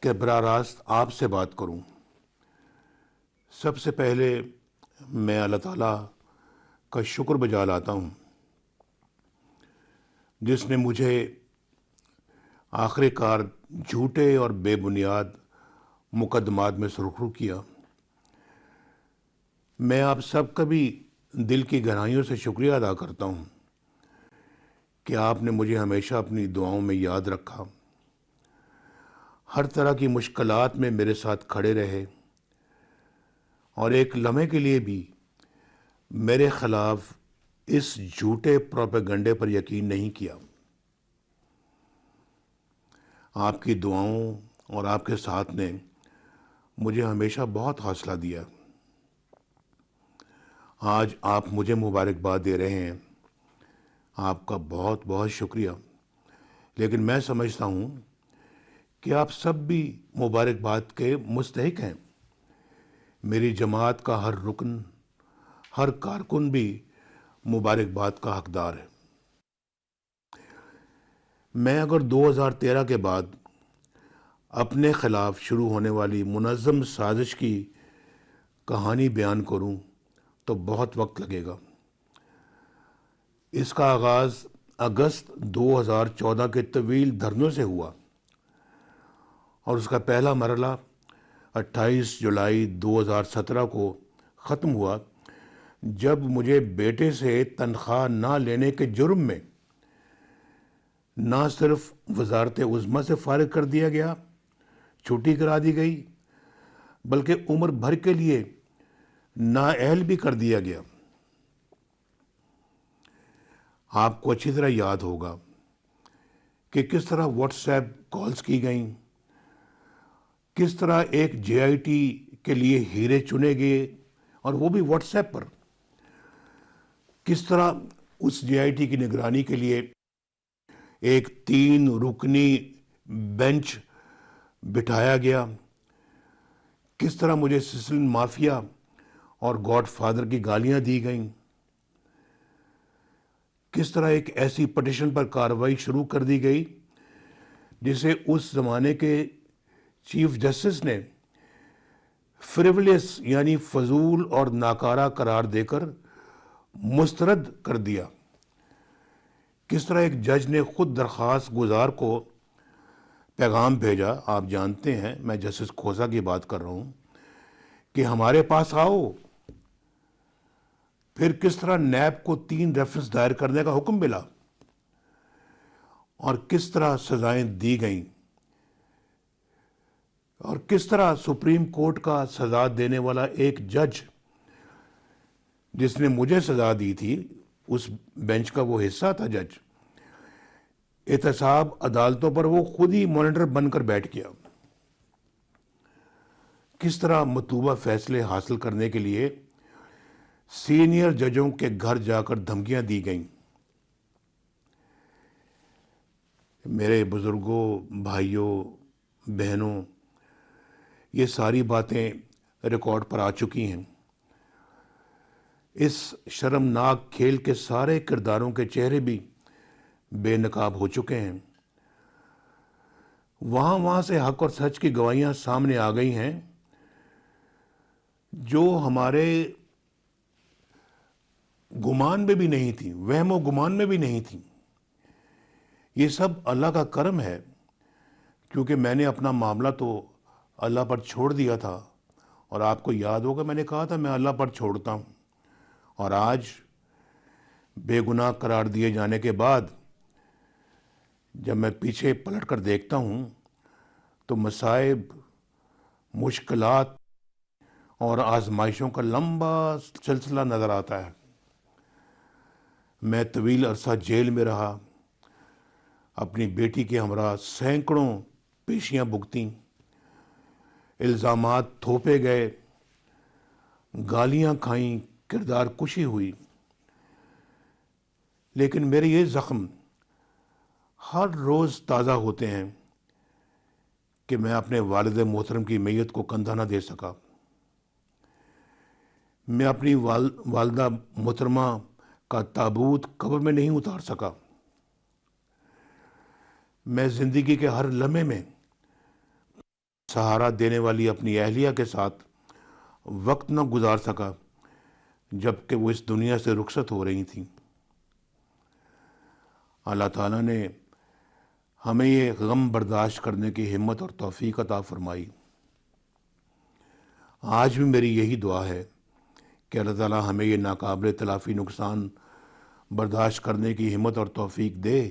کہ براہ راست آپ سے بات کروں۔ سب سے پہلے میں اللہ تعالیٰ کا شکر بجا لاتا ہوں جس نے مجھے آخر کار جھوٹے اور بے بنیاد مقدمات میں سرخرو کیا۔ میں آپ سب کا بھی دل کی گہرائیوں سے شکریہ ادا کرتا ہوں کہ آپ نے مجھے ہمیشہ اپنی دعاؤں میں یاد رکھا، ہر طرح کی مشکلات میں میرے ساتھ کھڑے رہے اور ایک لمحے کے لیے بھی میرے خلاف اس جھوٹے پروپیگنڈے پر یقین نہیں کیا۔ آپ کی دعاؤں اور آپ کے ساتھ نے مجھے ہمیشہ بہت حوصلہ دیا۔ آج آپ مجھے مبارکباد دے رہے ہیں، آپ کا بہت بہت شکریہ، لیکن میں سمجھتا ہوں کہ آپ سب بھی مبارکباد کے مستحق ہیں۔ میری جماعت کا ہر رکن، ہر کارکن بھی مبارکباد کا حقدار ہے۔ میں اگر 2013 کے بعد اپنے خلاف شروع ہونے والی منظم سازش کی کہانی بیان کروں تو بہت وقت لگے گا۔ اس کا آغاز اگست 2014 کے طویل دھرنوں سے ہوا اور اس کا پہلا مرحلہ 28 جولائی 2017 کو ختم ہوا جب مجھے بیٹے سے تنخواہ نہ لینے کے جرم میں نہ صرف وزارت عظمیٰ سے فارغ کر دیا گیا، چھٹی کرا دی گئی، بلکہ عمر بھر کے لیے نااہل بھی کر دیا گیا۔ آپ کو اچھی طرح یاد ہوگا کہ کس طرح واٹس ایپ کالز کی گئیں، کس طرح ایک جے آئی ٹی کے لیے ہیرے چنے گئے اور وہ بھی واٹس ایپ پر، کس طرح اس جے آئی ٹی کی نگرانی کے لیے ایک 3 رکنی بینچ بٹھایا گیا، کس طرح مجھے سسلن مافیا اور گاڈ فادر کی گالیاں دی گئیں، کس طرح ایک ایسی پٹیشن پر کارروائی شروع کر دی گئی جسے اس زمانے کے چیف جسٹس نے فریولس یعنی فضول اور ناکارہ قرار دے کر مسترد کر دیا، کس طرح ایک جج نے خود درخواست گزار کو پیغام بھیجا، آپ جانتے ہیں میں جسٹس کھوسہ کی بات کر رہا ہوں، کہ ہمارے پاس آؤ۔ پھر کس طرح نیب کو 3 ریفرنس دائر کرنے کا حکم ملا اور کس طرح سزائیں دی گئیں اور کس طرح سپریم کورٹ کا سزا دینے والا ایک جج جس نے مجھے سزا دی تھی، اس بینچ کا وہ حصہ تھا جج، احتساب عدالتوں پر وہ خود ہی مانیٹر بن کر بیٹھ گیا۔ کس طرح مطلوبہ فیصلے حاصل کرنے کے لیے سینئر ججوں کے گھر جا کر دھمکیاں دی گئیں۔ میرے بزرگوں، بھائیوں، بہنوں، یہ ساری باتیں ریکارڈ پر آ چکی ہیں۔ اس شرمناک کھیل کے سارے کرداروں کے چہرے بھی بے نقاب ہو چکے ہیں۔ وہاں سے حق اور سچ کی گواہیاں سامنے آ گئی ہیں جو ہمارے گمان میں بھی نہیں تھیں، وہم و گمان میں بھی نہیں تھیں۔ یہ سب اللہ کا کرم ہے، کیونکہ میں نے اپنا معاملہ تو اللہ پر چھوڑ دیا تھا، اور آپ کو یاد ہوگا میں نے کہا تھا میں اللہ پر چھوڑتا ہوں، اور آج بے گناہ قرار دیے جانے کے بعد جب میں پیچھے پلٹ کر دیکھتا ہوں تو مصائب، مشکلات اور آزمائشوں کا لمبا سلسلہ نظر آتا ہے۔ میں طویل عرصہ جیل میں رہا، اپنی بیٹی کے ہمراہ سینکڑوں پیشیاں بھگتیں، الزامات تھوپے گئے، گالیاں کھائیں، کردار کشی ہوئی، لیکن میرے یہ زخم ہر روز تازہ ہوتے ہیں کہ میں اپنے والد محترم کی میت کو کندھا نہ دے سکا، میں اپنی والدہ محترمہ کا تابوت قبر میں نہیں اتار سکا، میں زندگی کے ہر لمحے میں سہارا دینے والی اپنی اہلیہ کے ساتھ وقت نہ گزار سکا جب کہ وہ اس دنیا سے رخصت ہو رہی تھیں۔ اللہ تعالیٰ نے ہمیں یہ غم برداشت کرنے کی ہمت اور توفیق عطا فرمائی۔ آج بھی میری یہی دعا ہے کہ اللہ تعالیٰ ہمیں یہ ناقابل تلافی نقصان برداشت کرنے کی ہمت اور توفیق دے۔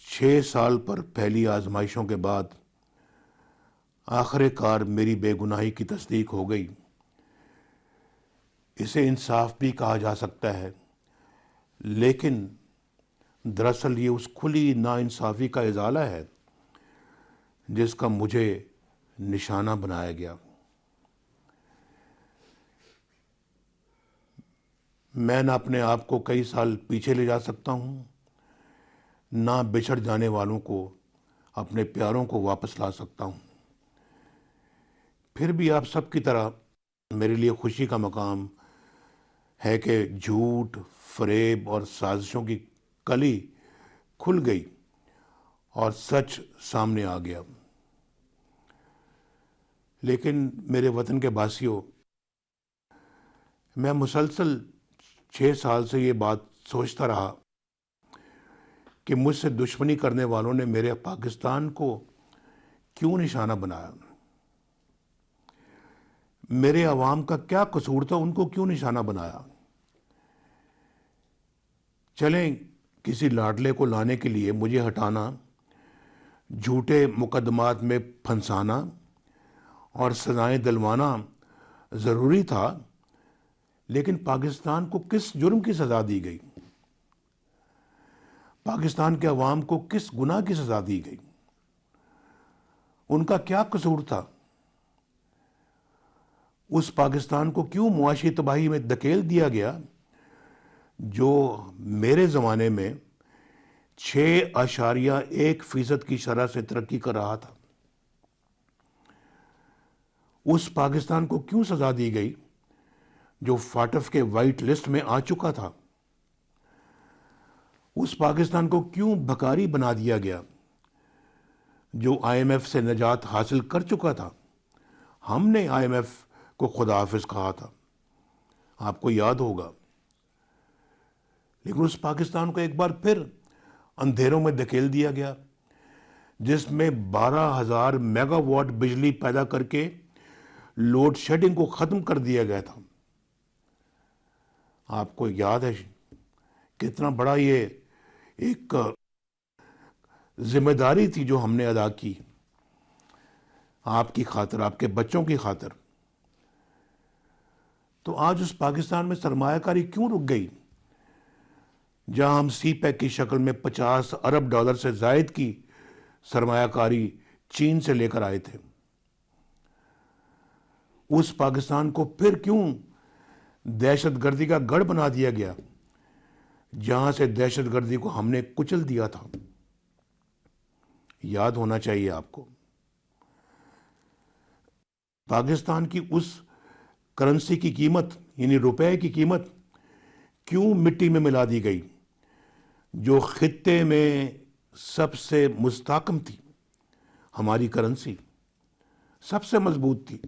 6 سال پر پہلی آزمائشوں کے بعد آخر کار میری بے گناہی کی تصدیق ہو گئی۔ اسے انصاف بھی کہا جا سکتا ہے، لیکن دراصل یہ اس کھلی ناانصافی کا ازالہ ہے جس کا مجھے نشانہ بنایا گیا۔ میں نہ اپنے آپ کو کئی سال پیچھے لے جا سکتا ہوں، نہ بچھڑ جانے والوں کو، اپنے پیاروں کو واپس لا سکتا ہوں۔ پھر بھی آپ سب کی طرح میرے لیے خوشی کا مقام ہے کہ جھوٹ، فریب اور سازشوں کی کلی کھل گئی اور سچ سامنے آ گیا۔ لیکن میرے وطن کے باسیوں، میں مسلسل 6 سال سے یہ بات سوچتا رہا کہ مجھ سے دشمنی کرنے والوں نے میرے پاکستان کو کیوں نشانہ بنایا؟ میرے عوام کا کیا قصور تھا، ان کو کیوں نشانہ بنایا؟ چلیں کسی لاڈلے کو لانے کے لیے مجھے ہٹانا، جھوٹے مقدمات میں پھنسانا اور سزائیں دلوانا ضروری تھا، لیکن پاکستان کو کس جرم کی سزا دی گئی؟ پاکستان کے عوام کو کس گناہ کی سزا دی گئی؟ ان کا کیا قصور تھا؟ اس پاکستان کو کیوں معاشی تباہی میں دھکیل دیا گیا جو میرے زمانے میں 6.1% کی شرح سے ترقی کر رہا تھا؟ اس پاکستان کو کیوں سزا دی گئی جو فاٹف کے وائٹ لسٹ میں آ چکا تھا؟ اس پاکستان کو کیوں بھکاری بنا دیا گیا جو IMF سے نجات حاصل کر چکا تھا؟ ہم نے IMF کو خدا حافظ کہا تھا، آپ کو یاد ہوگا۔ لیکن اس پاکستان کو ایک بار پھر اندھیروں میں دھکیل دیا گیا، جس میں 12,000 میگا واٹ بجلی پیدا کر کے لوڈ شیڈنگ کو ختم کر دیا گیا تھا۔ آپ کو یاد ہے کتنا بڑا یہ ایک ذمہ داری تھی جو ہم نے ادا کی آپ کی خاطر، آپ کے بچوں کی خاطر۔ تو آج اس پاکستان میں سرمایہ کاری کیوں رک گئی جہاں ہم سی پیک کی شکل میں 50 ارب ڈالر سے زائد کی سرمایہ کاری چین سے لے کر آئے تھے؟ اس پاکستان کو پھر کیوں دہشت گردی کا گڑھ بنا دیا گیا جہاں سے دہشت گردی کو ہم نے کچل دیا تھا؟ یاد ہونا چاہیے آپ کو۔ پاکستان کی اس کرنسی کی قیمت یعنی روپے کی قیمت کیوں مٹی میں ملا دی گئی جو خطے میں سب سے مستحکم تھی؟ ہماری کرنسی سب سے مضبوط تھی۔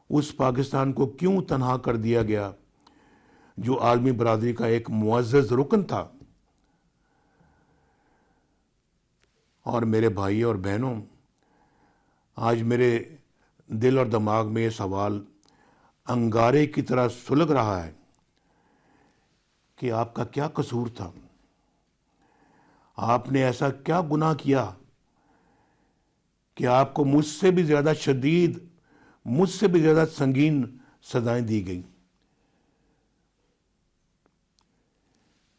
اس پاکستان کو کیوں تنہا کر دیا گیا جو عالمی برادری کا ایک معزز رکن تھا؟ اور میرے بھائی اور بہنوں، آج میرے دل اور دماغ میں یہ سوال انگارے کی طرح سلگ رہا ہے کہ آپ کا کیا قصور تھا؟ آپ نے ایسا کیا گناہ کیا کہ آپ کو مجھ سے بھی زیادہ شدید، مجھ سے بھی زیادہ سنگین سزائیں دی گئیں؟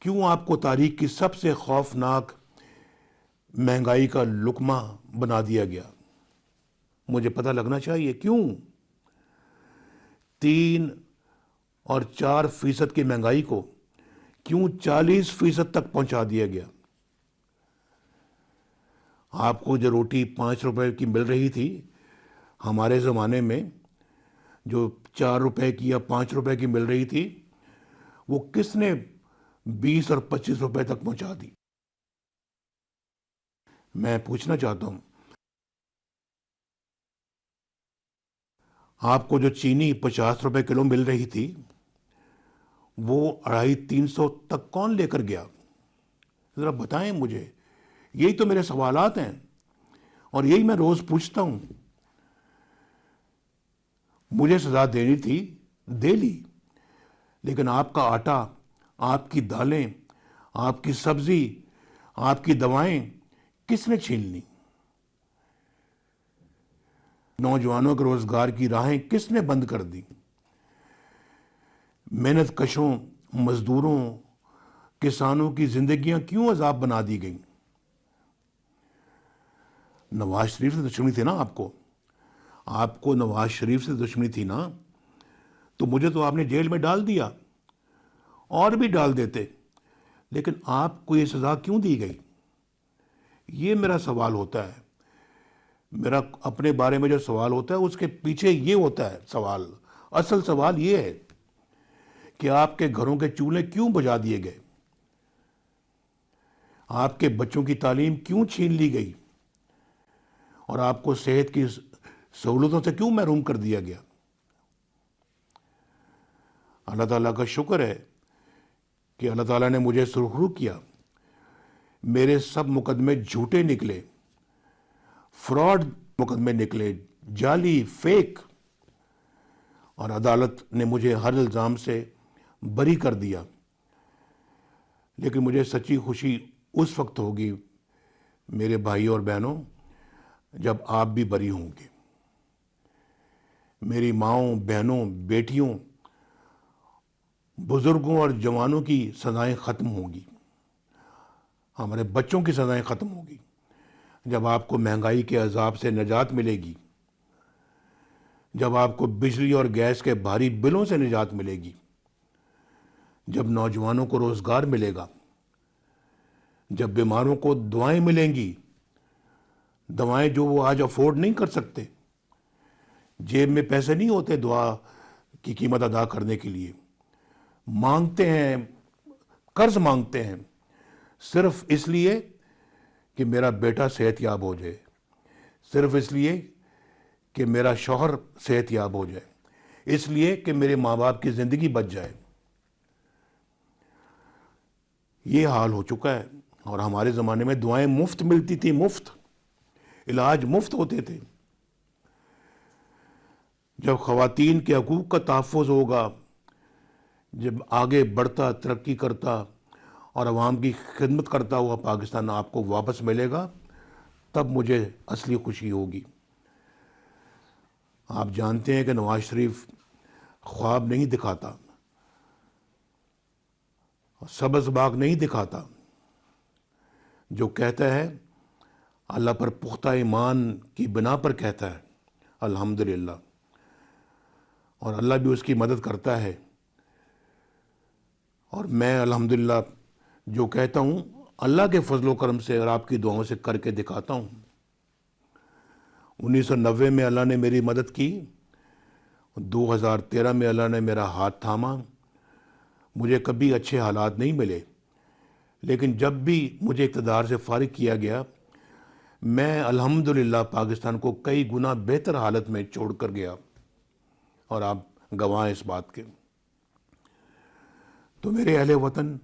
کیوں آپ کو تاریخ کی سب سے خوفناک مہنگائی کا لقمہ بنا دیا گیا؟ مجھے پتہ لگنا چاہیے کیوں 3 اور 4% کی مہنگائی کو کیوں 40% تک پہنچا دیا گیا؟ آپ کو جو روٹی 5 روپے کی مل رہی تھی ہمارے زمانے میں، جو 4 روپے کی یا 5 روپے کی مل رہی تھی، وہ کس نے 20 اور 25 روپے تک پہنچا دی؟ میں پوچھنا چاہتا ہوں آپ کو جو چینی 50 روپے کلو مل رہی تھی وہ 250-300 تک کون لے کر گیا؟ ذرا بتائیں مجھے. یہی تو میرے سوالات ہیں اور یہی میں روز پوچھتا ہوں. مجھے سزا دینی تھی، دے لی، لیکن آپ کا آٹا، آپ کی دالیں، آپ کی سبزی، آپ کی دوائیں کس نے چھین لی؟ نوجوانوں کے روزگار کی راہیں کس نے بند کر دی؟ محنت کشوں، مزدوروں، کسانوں کی زندگیاں کیوں عذاب بنا دی گئیں؟ نواز شریف سے دشمنی تھی نا آپ کو نواز شریف سے دشمنی تھی نا، تو مجھے تو آپ نے جیل میں ڈال دیا، اور بھی ڈال دیتے، لیکن آپ کو یہ سزا کیوں دی گئی؟ یہ میرا سوال ہوتا ہے. میرا اپنے بارے میں جو سوال ہوتا ہے اس کے پیچھے یہ ہوتا ہے سوال. اصل سوال یہ ہے کہ آپ کے گھروں کے چولہے کیوں بجھا دیے گئے؟ آپ کے بچوں کی تعلیم کیوں چھین لی گئی؟ اور آپ کو صحت کی سہولتوں سے کیوں محروم کر دیا گیا؟ اللہ تعالیٰ کا شکر ہے کہ اللہ تعالیٰ نے مجھے سرخرو کیا. میرے سب مقدمے جھوٹے نکلے، فراڈ مقدمے نکلے، جعلی، فیک، اور عدالت نے مجھے ہر الزام سے بری کر دیا. لیکن مجھے سچی خوشی اس وقت ہوگی میرے بھائی اور بہنوں جب آپ بھی بری ہوں گے. میری ماؤں، بہنوں، بیٹیوں، بزرگوں اور جوانوں کی سزائیں ختم ہوں گی، ہمارے بچوں کی سزائیں ختم ہوں گی. جب آپ کو مہنگائی کے عذاب سے نجات ملے گی، جب آپ کو بجلی اور گیس کے بھاری بلوں سے نجات ملے گی، جب نوجوانوں کو روزگار ملے گا، جب بیماروں کو دعائیں ملیں گی، دوائیں جو وہ آج افورڈ نہیں کر سکتے، جیب میں پیسے نہیں ہوتے دعا کی قیمت ادا کرنے کے لیے، مانگتے ہیں، قرض مانگتے ہیں، صرف اس لیے کہ میرا بیٹا صحت یاب ہو جائے، صرف اس لیے کہ میرا شوہر صحت یاب ہو جائے، اس لیے کہ میرے ماں باپ کی زندگی بچ جائے. یہ حال ہو چکا ہے. اور ہمارے زمانے میں دعائیں مفت ملتی تھی، مفت علاج مفت ہوتے تھے. جب خواتین کے حقوق کا تحفظ ہوگا، جب آگے بڑھتا، ترقی کرتا اور عوام کی خدمت کرتا ہوا پاکستان آپ کو واپس ملے گا، تب مجھے اصلی خوشی ہوگی. آپ جانتے ہیں کہ نواز شریف خواب نہیں دکھاتا، سبز باغ نہیں دکھاتا. جو کہتا ہے اللہ پر پختہ ایمان کی بنا پر کہتا ہے الحمدللہ، اور اللہ بھی اس کی مدد کرتا ہے. اور میں الحمدللہ جو کہتا ہوں اللہ کے فضل و کرم سے اور آپ کی دعاؤں سے کر کے دکھاتا ہوں. 1990 میں اللہ نے میری مدد کی، 2013 میں اللہ نے میرا ہاتھ تھاما. مجھے کبھی اچھے حالات نہیں ملے، لیکن جب بھی مجھے اقتدار سے فارغ کیا گیا، میں الحمدللہ پاکستان کو کئی گنا بہتر حالت میں چھوڑ کر گیا، اور آپ گواہ ہیں اس بات کے. تو میرے اہل وطن،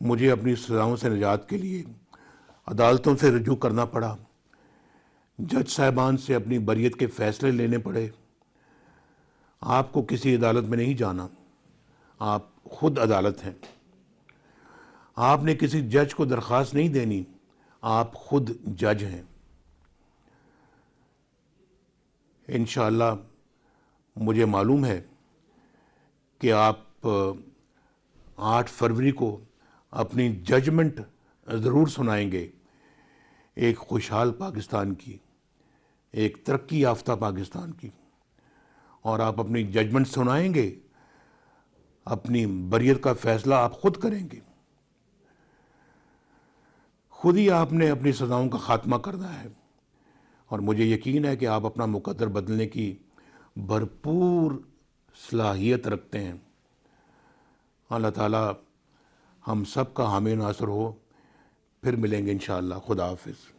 مجھے اپنی سزاؤں سے نجات کے لیے عدالتوں سے رجوع کرنا پڑا، جج صاحبان سے اپنی بریت کے فیصلے لینے پڑے. آپ کو کسی عدالت میں نہیں جانا، آپ خود عدالت ہیں. آپ نے کسی جج کو درخواست نہیں دینی، آپ خود جج ہیں. انشاءاللہ مجھے معلوم ہے کہ آپ 8 فروری کو اپنی ججمنٹ ضرور سنائیں گے، ایک خوشحال پاکستان کی، ایک ترقی یافتہ پاکستان کی. اور آپ اپنی ججمنٹ سنائیں گے، اپنی بریت کا فیصلہ آپ خود کریں گے. خود ہی آپ نے اپنی سزاؤں کا خاتمہ کرنا ہے، اور مجھے یقین ہے کہ آپ اپنا مقدر بدلنے کی بھرپور صلاحیت رکھتے ہیں. اللہ تعالیٰ ہم سب کا حامی ناصر ہو. پھر ملیں گے انشاءاللہ. خدا حافظ.